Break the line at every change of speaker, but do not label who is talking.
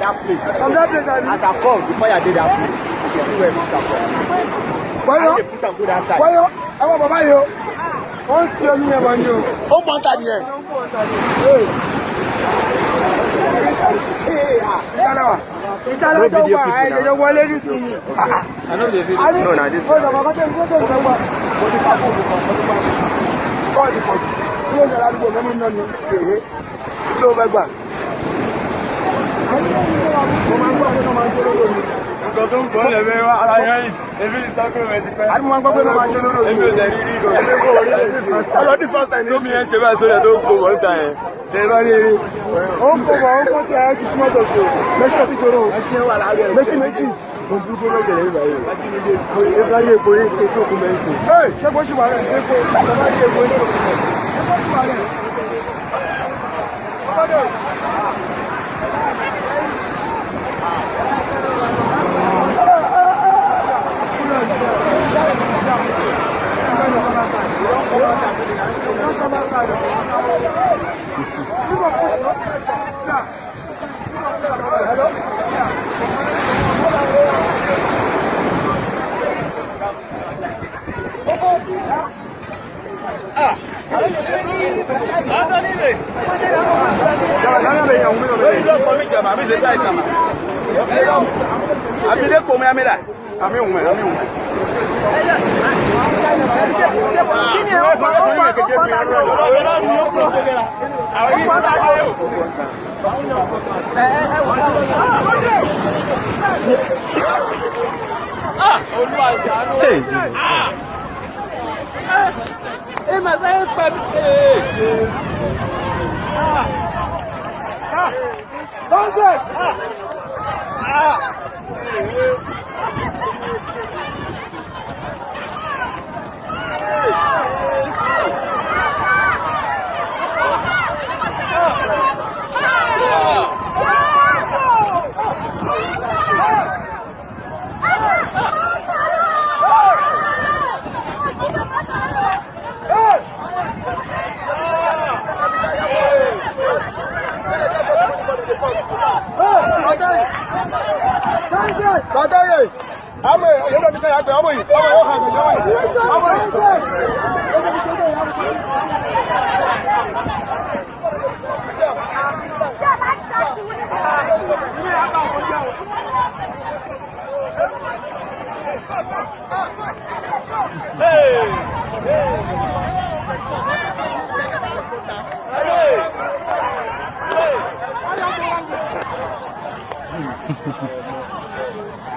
that place.
From that place,
as I come before I did that place. Why you put some good outside?
Why you? I want to buy you. Won't see me about you.
Oh, Monta here. Hey,
Itala don't want. I don't want to see me.
I know the video. No, no, this.